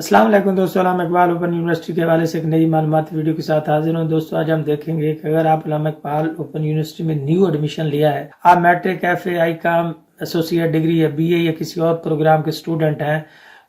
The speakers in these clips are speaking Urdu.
السلام علیکم دوستو، علامہ اقبال اوپن یونیورسٹی کے حوالے سے ایک نئی معلوماتی ویڈیو کے ساتھ حاضر ہوں۔ دوستو آج ہم دیکھیں گے کہ اگر آپ علامہ اقبال اوپن یونیورسٹی میں نیو ایڈمیشن لیا ہے، آپ matric, F A, I com, associate degree یا بی اے یا کسی اور پروگرام کے اسٹوڈنٹ ہیں،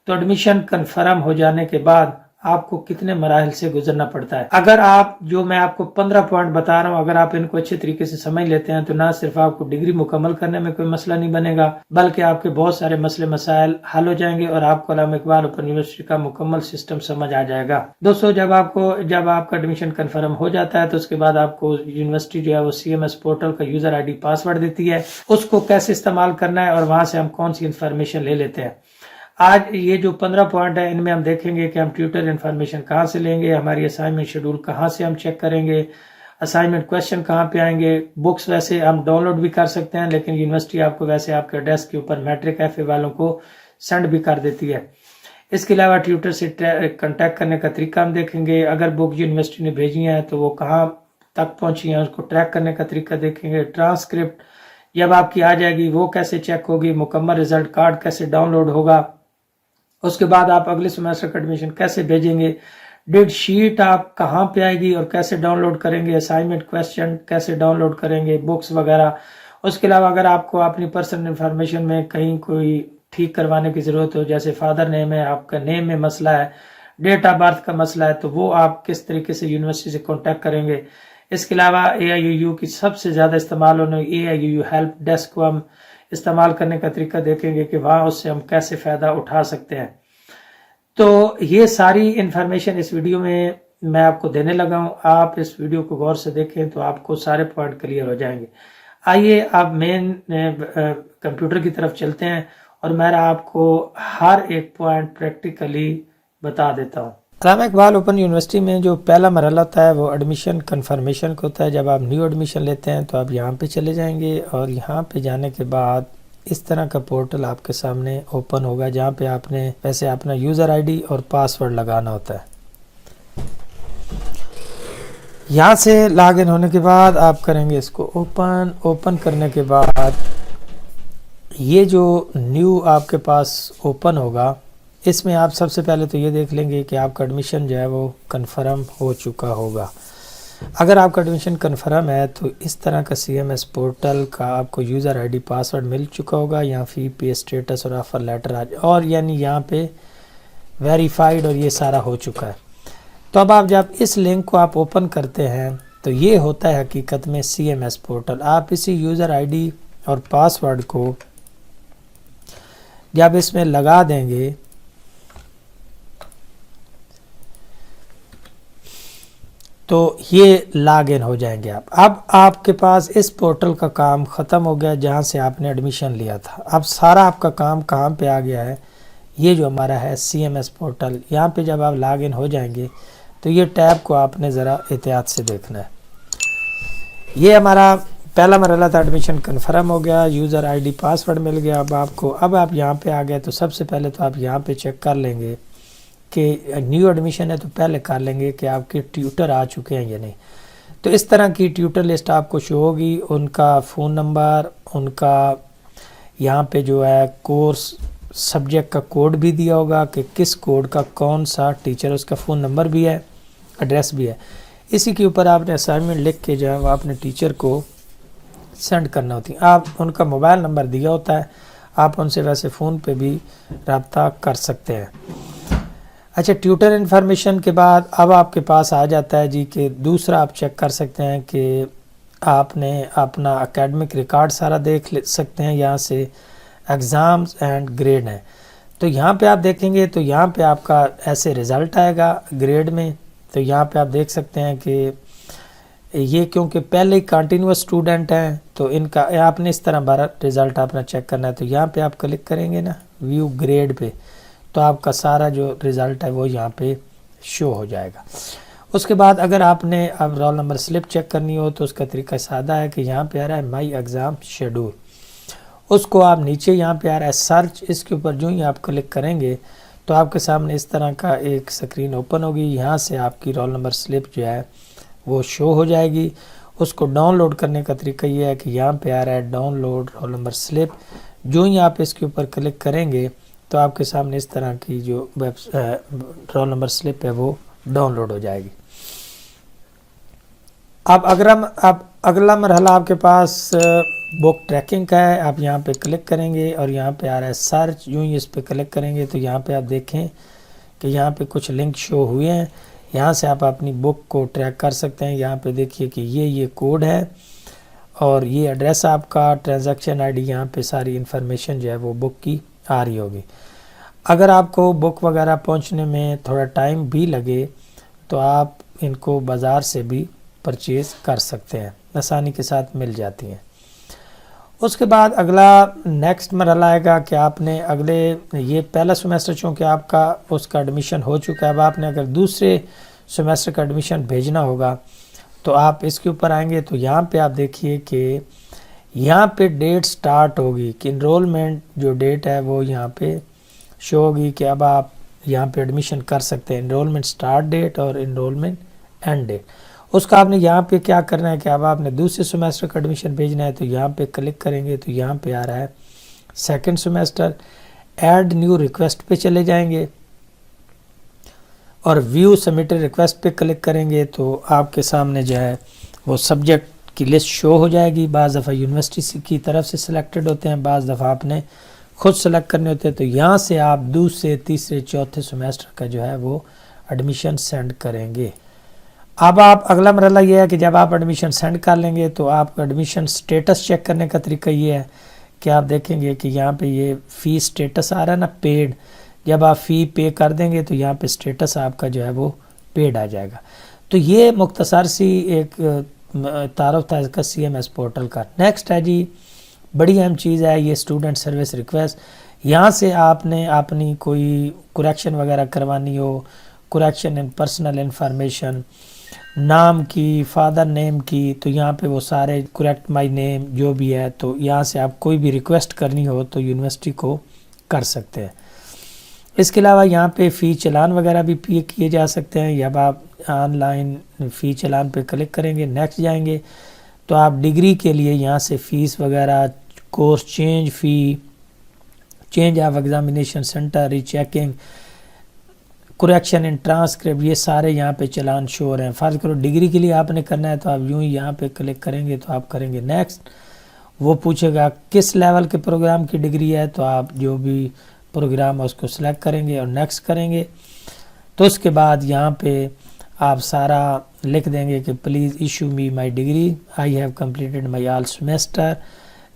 تو ایڈمیشن کنفرم ہو جانے کے بعد آپ کو کتنے مراحل سے گزرنا پڑتا ہے۔ اگر آپ جو میں آپ کو 15 پوائنٹ بتا رہا ہوں، اگر آپ ان کو اچھے طریقے سے سمجھ لیتے ہیں تو نہ صرف آپ کو ڈگری مکمل کرنے میں کوئی مسئلہ نہیں بنے گا، بلکہ آپ کے بہت سارے مسئلے مسائل حل ہو جائیں گے اور آپ کو علامہ اقبال اوپن یونیورسٹی کا مکمل سسٹم سمجھ آ جائے گا۔ دوستو جب آپ کا ایڈمیشن کنفرم ہو جاتا ہے تو اس کے بعد آپ کو یونیورسٹی جو ہے وہ CMS پورٹل کا یوزر آئی ڈی پاسورڈ دیتی ہے، اس کو کیسے استعمال کرنا ہے اور وہاں سے ہم کون سی انفارمیشن لے لیتے ہیں۔ آج یہ جو 15 پوائنٹ ہیں ان میں ہم دیکھیں گے کہ ہم ٹیوٹر انفارمیشن کہاں سے لیں گے، ہماری اسائنمنٹ شیڈول کہاں سے ہم چیک کریں گے، اسائنمنٹ کویسچن کہاں پہ آئیں گے، بکس ویسے ہم ڈاؤن لوڈ بھی کر سکتے ہیں لیکن یونیورسٹی آپ کو ویسے آپ کے ڈیسک کے اوپر میٹرک ایف اے والوں کو سینڈ بھی کر دیتی ہے۔ اس کے علاوہ ٹیوٹر سے کنٹیکٹ کرنے کا طریقہ ہم دیکھیں گے، اگر بک یونیورسٹی نے بھیجی ہیں تو وہ کہاں تک پہنچی ہیں اس کو ٹریک کرنے کا طریقہ دیکھیں گے، ٹرانسکرپٹ جب آپ کی آ جائے گی وہ کیسے چیک ہوگی، مکمل رزلٹ کارڈ کیسے ڈاؤن لوڈ ہوگا، اس کے بعد آپ اگلے سیمیسٹر کا ایڈمیشن کیسے بھیجیں گے، ڈیٹ شیٹ آپ کہاں پہ آئے گی اور کیسے ڈاؤن لوڈ کریں گے، اسائنمنٹ کویسچن کیسے ڈاؤن لوڈ کریں گے، بکس وغیرہ۔ اس کے علاوہ اگر آپ کو اپنی پرسنل انفارمیشن میں کہیں کوئی ٹھیک کروانے کی ضرورت ہو، جیسے فادر نیم ہے، آپ کا نیم میں مسئلہ ہے، ڈیٹ آف برتھ کا مسئلہ ہے، تو وہ آپ کس طریقے سے یونیورسٹی سے کانٹیکٹ کریں گے۔ اس کے علاوہ AIUU کی سب سے زیادہ استعمال ہونے AIUU ہیلپ ڈیسک کو ہم استعمال کرنے کا طریقہ دیکھیں گے کہ وہاں اس سے ہم کیسے فائدہ اٹھا سکتے ہیں۔ تو یہ ساری انفارمیشن اس ویڈیو میں آپ کو دینے لگا ہوں، آپ اس ویڈیو کو غور سے دیکھیں تو آپ کو سارے پوائنٹ کلیئر ہو جائیں گے۔ آئیے آپ مین کمپیوٹر کی طرف چلتے ہیں اور میں آپ کو ہر ایک پوائنٹ پریکٹیکلی بتا دیتا ہوں۔ علامہ اقبال اوپن یونیورسٹی میں جو پہلا مرحلہ ہوتا ہے وہ ایڈمیشن کنفرمیشن کا ہوتا ہے۔ جب آپ نیو ایڈمیشن لیتے ہیں تو آپ یہاں پہ چلے جائیں گے اور یہاں پہ جانے کے بعد اس طرح کا پورٹل آپ کے سامنے اوپن ہوگا جہاں پہ آپ نے ویسے اپنا یوزر آئی ڈی اور پاسورڈ لگانا ہوتا ہے۔ یہاں سے لاگ ان ہونے کے بعد آپ کریں گے اس کو اوپن کرنے کے بعد یہ جو نیو آپ کے پاس اوپن ہوگا اس میں آپ سب سے پہلے تو یہ دیکھ لیں گے کہ آپ کا ایڈمیشن جو ہے وہ کنفرم ہو چکا ہوگا۔ اگر آپ کا ایڈمیشن کنفرم ہے تو اس طرح کا CMS پورٹل کا آپ کو یوزر آئی ڈی پاسورڈ مل چکا ہوگا، یہاں فی پے اسٹیٹس اور آفر لیٹر اور یعنی یہاں پہ ویریفائیڈ اور یہ سارا ہو چکا ہے۔ تو اب آپ جب اس لنک کو آپ اوپن کرتے ہیں تو یہ ہوتا ہے حقیقت میں CMS پورٹل۔ آپ اسی یوزر آئی ڈی اور پاسورڈ کو جب اس میں لگا دیں گے تو یہ لاگ ان ہو جائیں گے۔ اب آپ کے پاس اس پورٹل کا کام ختم ہو گیا جہاں سے آپ نے ایڈمیشن لیا تھا۔ اب سارا آپ کا کام کہاں پہ آ گیا ہے، یہ جو ہمارا ہے CMS پورٹل، یہاں پہ جب آپ لاگ ان ہو جائیں گے تو یہ ٹیب کو آپ نے ذرا احتیاط سے دیکھنا ہے۔ یہ ہمارا پہلا مرحلہ تھا، ایڈمیشن کنفرم ہو گیا، یوزر آئی ڈی پاسورڈ مل گیا اب آپ کو۔ اب آپ یہاں پہ آ گئے تو سب سے پہلے تو آپ یہاں پہ چیک کر لیں گے کہ نیو ایڈمیشن ہے تو پہلے کر لیں گے کہ آپ کے ٹیوٹر آ چکے ہیں یا نہیں۔ تو اس طرح کی ٹیوٹر لسٹ آپ کو شو ہوگی، ان کا فون نمبر، ان کا یہاں پہ جو ہے کورس سبجیکٹ کا کوڈ بھی دیا ہوگا کہ کس کوڈ کا کون سا ٹیچر، اس کا فون نمبر بھی ہے، ایڈریس بھی ہے۔ اسی کے اوپر آپ نے اسائنمنٹ لکھ کے جو ہے وہ اپنے ٹیچر کو سینڈ کرنا ہوتی ہے۔ آپ ان کا موبائل نمبر دیا ہوتا ہے، آپ ان سے ویسے فون پہ بھی رابطہ کر سکتے ہیں۔ اچھا، ٹیوٹر انفارمیشن کے بعد اب آپ کے پاس آ جاتا ہے جی کہ دوسرا آپ چیک کر سکتے ہیں کہ آپ نے اپنا اکیڈمک ریکارڈ سارا دیکھ سکتے ہیں، یہاں سے ایگزامز اینڈ گریڈ ہیں۔ تو یہاں پہ آپ دیکھیں گے تو یہاں پہ آپ کا ایسے رزلٹ آئے گا گریڈ میں، تو یہاں پہ آپ دیکھ سکتے ہیں کہ یہ کیونکہ پہلے ہی کنٹینیوس اسٹوڈنٹ ہیں تو ان کا آپ نے اس طرح بارہ رزلٹ اپنا چیک کرنا ہے۔ تو یہاں پہ آپ کلک کریں گے نا ویو گریڈ پہ تو آپ کا سارا جو رزلٹ ہے وہ یہاں پہ شو ہو جائے گا۔ اس کے بعد اگر آپ نے اب رول نمبر سلپ چیک کرنی ہو تو اس کا طریقہ سادہ ہے کہ یہاں پہ آ رہا ہے مائی ایگزام شیڈول، اس کو آپ نیچے یہاں پہ آ رہا ہے سرچ، اس کے اوپر جو ہی آپ کلک کریں گے تو آپ کے سامنے اس طرح کا ایک سکرین اوپن ہوگی، یہاں سے آپ کی رول نمبر سلپ جو ہے وہ شو ہو جائے گی۔ اس کو ڈاؤن لوڈ کرنے کا طریقہ یہ ہے کہ یہاں پہ آ رہا ہے download roll number slip, جو ہی آپ اس کے اوپر کلک کریں گے تو آپ کے سامنے اس طرح کی جو رول نمبر سلپ ہے وہ ڈاؤن لوڈ ہو جائے گی۔ اب اگلا مرحلہ آپ کے پاس بک ٹریکنگ کا ہے۔ آپ یہاں پہ کلک کریں گے اور یہاں پہ آ رہا ہے سرچ، یوں ہی اس پہ کلک کریں گے تو یہاں پہ آپ دیکھیں کہ یہاں پہ کچھ لنک شو ہوئے ہیں، یہاں سے آپ اپنی بک کو ٹریک کر سکتے ہیں۔ یہاں پہ دیکھیے کہ یہ کوڈ ہے اور یہ ایڈریس آپ کا، ٹرانزیکشن آئی ڈی، یہاں پہ ساری انفارمیشن جو ہے وہ بک کی آ رہی ہوگی۔ اگر آپ کو بک وغیرہ پہنچنے میں تھوڑا ٹائم بھی لگے تو آپ ان کو بازار سے بھی پرچیز کر سکتے ہیں، آسانی کے ساتھ مل جاتی ہیں۔ اس کے بعد اگلا نیکسٹ مرحلہ آئے گا کہ آپ نے یہ پہلا سیمیسٹر چونکہ آپ کا اس کا ایڈمیشن ہو چکا ہے، اب آپ نے اگر دوسرے سیمیسٹر کا ایڈمیشن بھیجنا ہوگا تو آپ اس کے اوپر آئیں گے تو یہاں پہ آپ دیکھیے کہ یہاں پہ ڈیٹ سٹارٹ ہوگی کہ انرولمنٹ جو ڈیٹ ہے وہ یہاں پہ شو ہوگی کہ اب آپ یہاں پہ ایڈمیشن کر سکتے ہیں، انرولمنٹ سٹارٹ ڈیٹ اور انرولمنٹ اینڈ ڈیٹ۔ اس کا آپ نے یہاں پہ کیا کرنا ہے کہ اب آپ نے دوسرے سیمیسٹر کا ایڈمیشن بھیجنا ہے تو یہاں پہ کلک کریں گے تو یہاں پہ آ رہا ہے second semester, add new request پہ چلے جائیں گے اور ویو سبمٹڈ ریکویسٹ پہ کلک کریں گے تو آپ کے سامنے جو ہے وہ سبجیکٹ کی لسٹ شو ہو جائے گی۔ بعض دفعہ یونیورسٹی کی طرف سے سلیکٹڈ ہوتے ہیں، بعض دفعہ آپ نے خود سلیکٹ کرنے ہوتے ہیں، تو یہاں سے آپ دوسرے تیسرے چوتھے سیمیسٹر کا جو ہے وہ ایڈمیشن سینڈ کریں گے۔ اب آپ اگلا مرحلہ یہ ہے کہ جب آپ ایڈمیشن سینڈ کر لیں گے تو آپ کا ایڈمیشن سٹیٹس چیک کرنے کا طریقہ یہ ہے کہ آپ دیکھیں گے کہ یہاں پہ یہ فی سٹیٹس آ رہا ہے نا، پیڈ، جب آپ فی پے کر دیں گے تو یہاں پہ سٹیٹس آپ کا جو ہے وہ پیڈ آ جائے گا۔ تو یہ مختصر سی ایک تعارف تھا اس کا سی ایم ایس پورٹل کا۔ نیکسٹ ہے جی، بڑی اہم چیز ہے یہ اسٹوڈنٹ سروس ریکویسٹ۔ یہاں سے آپ نے اپنی کوئی کریکشن وغیرہ کروانی ہو، کریکشن ان پرسنل انفارمیشن، نام کی، فادر نیم کی، تو یہاں پہ وہ سارے کریکٹ مائی نیم جو بھی ہے، تو یہاں سے آپ کوئی بھی ریکویسٹ کرنی ہو تو یونیورسٹی کو کر سکتے ہیں۔ اس کے علاوہ یہاں پہ فی چلان وغیرہ بھی پے کیے جا سکتے ہیں۔ جب آپ آن لائن فی چلان پہ کلک کریں گے، نیکسٹ جائیں گے تو آپ ڈگری کے لیے یہاں سے فیس وغیرہ، course change fee, change of examination centre, rechecking, correction in transcript, یہ سارے یہاں پہ چلان شو ہو رہے ہیں۔ فرض کرو ڈگری کے لیے آپ نے کرنا ہے تو آپ یوں ہی یہاں پہ کلک کریں گے تو آپ کریں گے نیکسٹ۔ وہ پوچھے گا کس لیول کے پروگرام کی ڈگری ہے تو آپ جو بھی پروگرام ہے اس کو سلیکٹ کریں گے اور نیکسٹ کریں گے۔ تو اس کے بعد یہاں پہ آپ سارا لکھ دیں گے کہ please issue me my degree, I have completed my all semester.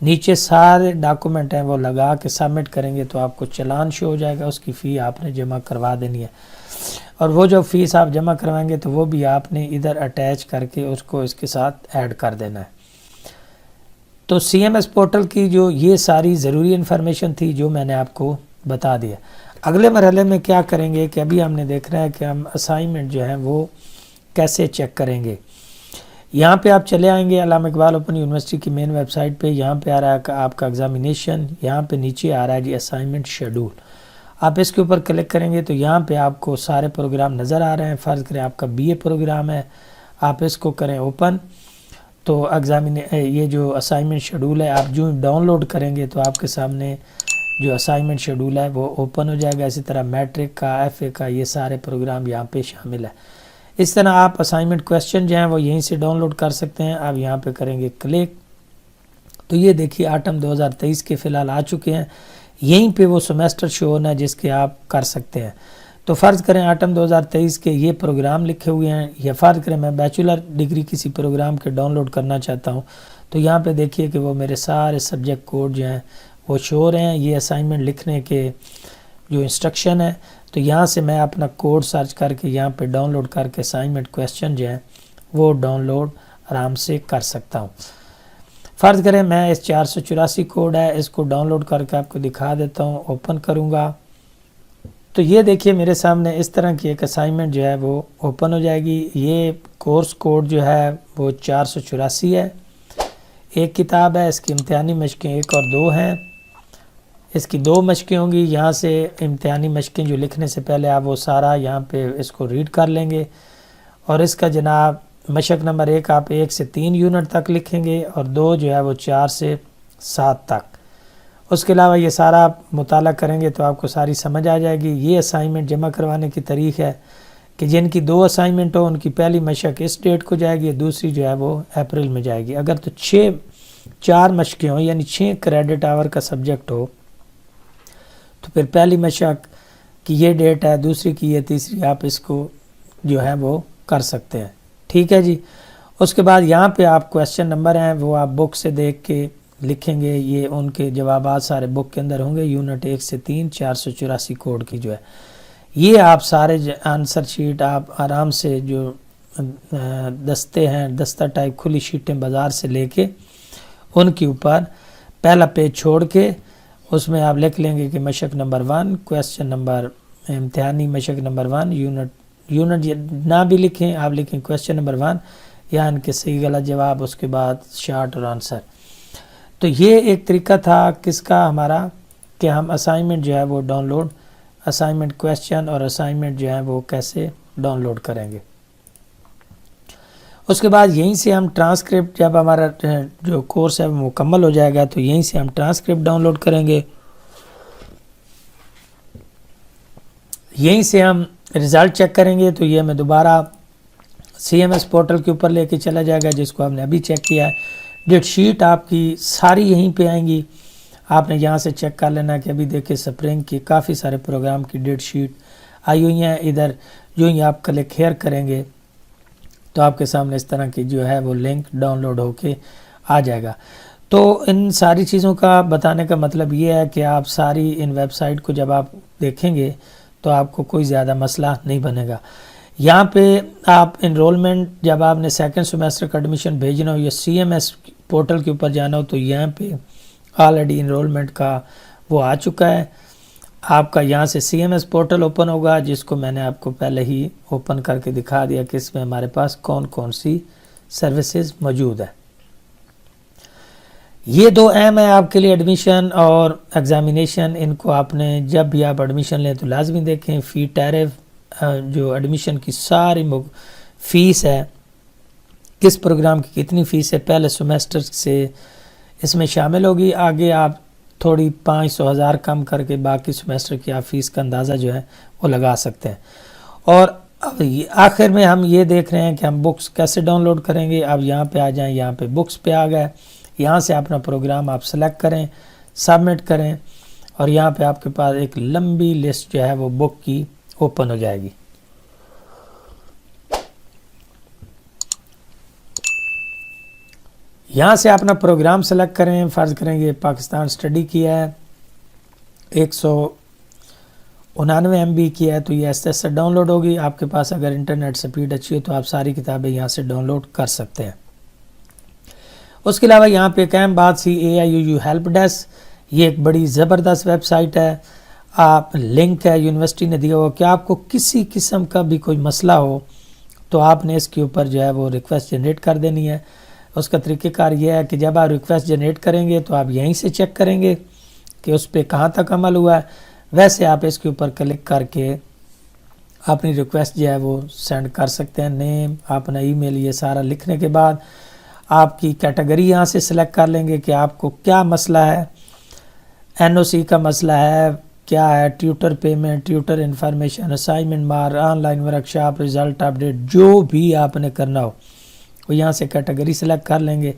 نیچے سارے ڈاکومنٹ ہیں وہ لگا کے سبمٹ کریں گے تو آپ کو چلان شو ہو جائے گا، اس کی فی آپ نے جمع کروا دینی ہے، اور وہ جو فیس آپ جمع کروائیں گے تو وہ بھی آپ نے ادھر اٹیچ کر کے اس کو اس کے ساتھ ایڈ کر دینا ہے۔ تو سی ایم ایس پورٹل کی جو یہ ساری ضروری انفارمیشن تھی جو میں نے آپ کو بتا دیا۔ اگلے مرحلے میں کیا کریں گے کہ ابھی ہم نے دیکھ رہا ہے کہ ہم اسائنمنٹ جو ہے وہ کیسے چیک کریں گے۔ یہاں پہ آپ چلے آئیں گے علامہ اقبال اوپن یونیورسٹی کی مین ویب سائٹ پہ، یہاں پہ آ رہا ہے آپ کا ایگزامینیشن، یہاں پہ نیچے آ رہا ہے جی اسائنمنٹ شیڈول۔ آپ اس کے اوپر کلک کریں گے تو یہاں پہ آپ کو سارے پروگرام نظر آ رہے ہیں۔ فرض کریں آپ کا بی اے پروگرام ہے، آپ اس کو کریں اوپن، تو یہ جو اسائنمنٹ شیڈول ہے آپ جو ڈاؤن لوڈ کریں گے تو آپ کے سامنے جو اسائنمنٹ شیڈول ہے وہ اوپن ہو جائے گا۔ اسی طرح میٹرک کا، ایف اے کا، یہ سارے پروگرام یہاں پہ شامل ہے۔ اس طرح آپ اسائنمنٹ کویسچن جو ہیں وہ یہیں سے ڈاؤن لوڈ کر سکتے ہیں۔ آپ یہاں پہ کریں گے کلک تو یہ دیکھیے آٹم 2023 کے فی الحال آ چکے ہیں، یہیں پہ وہ سیمیسٹر شو ہونا ہے جس کے آپ کر سکتے ہیں۔ تو فرض کریں آٹم 2023 کے یہ پروگرام لکھے ہوئے ہیں، یا فرض کریں میں بیچولر ڈگری کسی پروگرام کے ڈاؤن لوڈ کرنا چاہتا ہوں تو یہاں پہ دیکھیے کہ وہ میرے سارے سبجیکٹ کوڈ جو ہیں وہ شو ہو رہے ہیں۔ یہ اسائنمنٹ لکھنے کے جو انسٹرکشن ہے، تو یہاں سے میں اپنا کوڈ سرچ کر کے یہاں پہ ڈاؤن لوڈ کر کے اسائنمنٹ کویسچن جو ہیں وہ ڈاؤن لوڈ آرام سے کر سکتا ہوں۔ فرض کریں میں اس 484 کوڈ ہے اس کو ڈاؤن لوڈ کر کے آپ کو دکھا دیتا ہوں، اوپن کروں گا تو یہ دیکھیے میرے سامنے اس طرح کی ایک اسائنمنٹ جو ہے وہ اوپن ہو جائے گی۔ یہ کورس کوڈ جو ہے وہ 484 ہے، ایک کتاب ہے، اس کی امتحانی مشقیں 1 اور 2 ہیں، اس کی 2 مشقیں ہوں گی۔ یہاں سے امتحانی مشقیں جو لکھنے سے پہلے آپ وہ سارا یہاں پہ اس کو ریڈ کر لیں گے، اور اس کا جناب مشق نمبر 1 آپ 1 سے 3 یونٹ تک لکھیں گے، اور 2 جو ہے وہ 4 سے 7 تک، اس کے علاوہ یہ سارا آپ مطالعہ کریں گے تو آپ کو ساری سمجھ آ جائے گی۔ یہ اسائنمنٹ جمع کروانے کی تاریخ ہے کہ جن کی 2 اسائنمنٹ ہو ان کی پہلی مشق اس ڈیٹ کو جائے گی، دوسری جو ہے وہ اپریل میں جائے گی۔ اگر تو 4 مشقیں ہوں یعنی 6 کریڈٹ آور کا سبجیکٹ ہو تو پھر پہلی مشق کی یہ ڈیٹ ہے، دوسری کی یہ، تیسری آپ اس کو جو ہے وہ کر سکتے ہیں، ٹھیک ہے جی۔ اس کے بعد یہاں پہ آپ کویسچن نمبر ہیں وہ آپ بک سے دیکھ کے لکھیں گے، یہ ان کے جوابات سارے بک کے اندر ہوں گے، یونٹ 1 سے 3 484 کوڈ کی جو ہے یہ آپ سارے آنسر شیٹ آپ آرام سے جو دستے ہیں، دستہ ٹائپ کھلی شیٹیں بازار سے لے کے ان کے اوپر پہلا پیج چھوڑ کے اس میں آپ لکھ لیں گے کہ مشق نمبر 1 کویسچن نمبر امتحانی مشق نمبر 1 یونٹ نہ بھی لکھیں، آپ لکھیں کویسچن نمبر 1 یا ان کے صحیح غلط جواب، اس کے بعد شارٹ اور آنسر۔ تو یہ ایک طریقہ تھا کس کا ہمارا کہ ہم اسائنمنٹ جو ہے وہ ڈاؤن لوڈ، اسائنمنٹ کویسچن اور اسائنمنٹ جو ہے وہ کیسے ڈاؤن لوڈ کریں گے۔ اس کے بعد یہیں سے ہم ٹرانسکرپٹ، جب ہمارا جو کورس ہے وہ مکمل ہو جائے گا تو یہیں سے ہم ٹرانسکرپٹ ڈاؤن لوڈ کریں گے، یہیں سے ہم رزلٹ چیک کریں گے۔ تو یہ میں دوبارہ CMS پورٹل کے اوپر لے کے چلا جائے گا جس کو ہم نے ابھی چیک کیا ہے۔ ڈیٹ شیٹ آپ کی ساری یہیں پہ آئیں گی، آپ نے یہاں سے چیک کر لینا کہ ابھی دیکھیں سپرنگ کی کافی سارے پروگرام کی ڈیٹ شیٹ آئی ہوئی ہیں۔ ادھر جو ہی آپ کلک ہیئر کریں گے تو آپ کے سامنے اس طرح کی جو ہے وہ لنک ڈاؤن لوڈ ہو کے آ جائے گا۔ تو ان ساری چیزوں کا بتانے کا مطلب یہ ہے کہ آپ ساری ان ویب سائٹ کو جب آپ دیکھیں گے تو آپ کو کوئی زیادہ مسئلہ نہیں بنے گا۔ یہاں پہ آپ انرولمنٹ جب آپ نے سیکنڈ سیمیسٹر کا ایڈمیشن بھیجنا ہو یا CMS پورٹل کے اوپر جانا ہو تو یہاں پہ آلریڈی انرولمنٹ کا وہ آ چکا ہے۔ آپ کا یہاں سے CMS پورٹل اوپن ہوگا جس کو میں نے آپ کو پہلے ہی اوپن کر کے دکھا دیا کہ اس میں ہمارے پاس کون کون سی سروسز موجود ہے۔ یہ 2 اہم ہیں آپ کے لیے، ایڈمیشن اور ایگزامینیشن۔ ان کو آپ نے جب بھی آپ ایڈمیشن لیں تو لازمی دیکھیں۔ فی ٹیرف جو ایڈمیشن کی ساری فیس ہے، کس پروگرام کی کتنی فیس ہے، پہلے سیمیسٹر سے اس میں شامل ہوگی۔ آگے آپ تھوڑی 500,000 کم کر کے باقی سیمیسٹر کی آپ فیس کا اندازہ جو ہے وہ لگا سکتے ہیں۔ اور آخر میں ہم یہ دیکھ رہے ہیں کہ ہم بکس کیسے ڈاؤن لوڈ کریں گے۔ اب یہاں پہ آ جائیں، یہاں پہ بکس پہ آ گئے، یہاں سے اپنا پروگرام آپ سلیکٹ کریں، سبمٹ کریں اور یہاں پہ آپ کے پاس ایک لمبی لسٹ جو ہے وہ بک کی اوپن ہو جائے گی۔ یہاں سے اپنا پروگرام سلیکٹ کریں، فرض کریں گے پاکستان اسٹڈی کیا ہے، 199 MB کی ہے تو یہ ایسے ایسے ڈاؤن لوڈ ہوگی۔ آپ کے پاس اگر انٹرنیٹ سپیڈ اچھی ہو تو آپ ساری کتابیں یہاں سے ڈاؤن لوڈ کر سکتے ہیں۔ اس کے علاوہ یہاں پہ ایک اہم بات سی AIUU ہیلپ ڈیسک، یہ ایک بڑی زبردست ویب سائٹ ہے۔ آپ لنک ہے یونیورسٹی نے دیا ہوا کہ آپ کو کسی قسم کا بھی کوئی مسئلہ ہو تو آپ نے اس کے اوپر جو ہے وہ ریکویسٹ جنریٹ کر دینی ہے۔ اس کا طریقہ کار یہ ہے کہ جب آپ ریکویسٹ جنریٹ کریں گے تو آپ یہیں سے چیک کریں گے کہ اس پہ کہاں تک عمل ہوا ہے، ویسے آپ اس کے اوپر کلک کر کے اپنی ریکویسٹ جو ہے وہ سینڈ کر سکتے ہیں۔ نیم، اپنا ای میل، یہ سارا لکھنے کے بعد آپ کی کیٹیگری یہاں سے سلیکٹ کر لیں گے کہ آپ کو کیا مسئلہ ہے، NOC کا مسئلہ ہے، کیا ہے، tutor payment, tutor information, assignment مار، online workshop, result update, جو بھی آپ نے کرنا ہو وہ یہاں سے کیٹیگری سلیکٹ کر لیں گے۔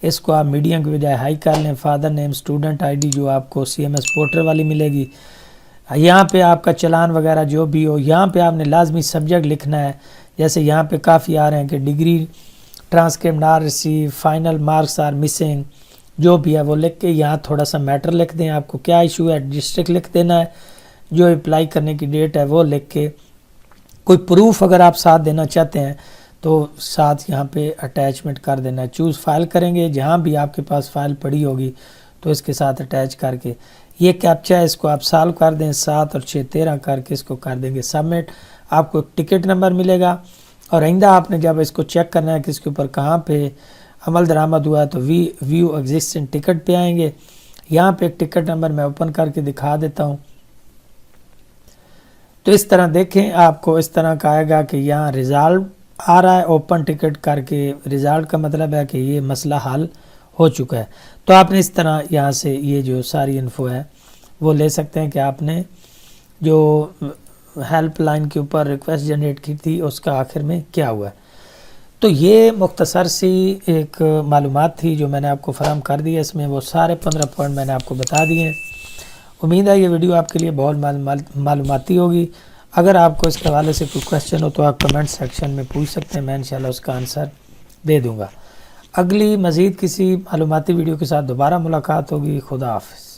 اس کو آپ میڈیم کے بجائے ہائی کر لیں، فادر نیم، اسٹوڈنٹ ID جو آپ کو CMS پورٹل والی ملے گی، یہاں پہ آپ کا چلان وغیرہ جو بھی ہو، یہاں پہ آپ نے لازمی سبجیکٹ لکھنا ہے۔ جیسے یہاں پہ کافی آ رہے ہیں کہ degree transcript not receive, final marks are missing, جو بھی ہے وہ لکھ کے یہاں تھوڑا سا میٹر لکھ دیں، آپ کو کیا ایشو ہے، ڈسٹرکٹ لکھ دینا ہے، جو اپلائی کرنے کی ڈیٹ ہے وہ لکھ کے کوئی پروف اگر آپ ساتھ دینا چاہتے ہیں تو ساتھ یہاں پہ اٹیچمنٹ کر دینا ہے۔ چوز فائل کریں گے، جہاں بھی آپ کے پاس فائل پڑی ہوگی تو اس کے ساتھ اٹیچ کر کے یہ کیپچا ہے اس کو آپ سالو کر دیں، 7 اور 6 13 کر کے اس کو کر دیں گے سبمٹ۔ آپ کو ٹکٹ نمبر ملے گا اور آئندہ آپ نے جب اس کو چیک کرنا ہے کہ اس کے اوپر کہاں پہ عمل درآمد ہوا ہے تو ویو ایگزسٹنگ ٹکٹ پہ آئیں گے۔ یہاں پہ ایک ٹکٹ نمبر میں اوپن کر کے دکھا دیتا ہوں، تو اس طرح دیکھیں آپ کو اس طرح کا آئے گا کہ یہاں ریزالو آ رہا ہے، اوپن ٹکٹ کر کے ریزالٹ کا مطلب ہے کہ یہ مسئلہ حل ہو چکا ہے. تو آپ نے اس طرح یہاں سے یہ جو ساری انفو ہے وہ لے سکتے ہیں کہ آپ نے جو ہیلپ لائن کے اوپر ریکویسٹ جنریٹ کی تھی اس کا آخر میں کیا ہوا ہے. تو یہ مختصر سی ایک معلومات تھی جو میں نے آپ کو فراہم کر دی ہے. اس میں وہ سارے 15 پوائنٹ میں نے آپ کو بتا دیے ہیں. امید ہے یہ ویڈیو آپ کے لیے بہت معلوماتی ہوگی. اگر آپ کو اس کے حوالے سے کوئی کویسچن ہو تو آپ کمنٹ سیکشن میں پوچھ سکتے ہیں, میں انشاءاللہ اس کا آنسر دے دوں گا. اگلی مزید کسی معلوماتی ویڈیو کے ساتھ دوبارہ ملاقات ہوگی. خدا حافظ.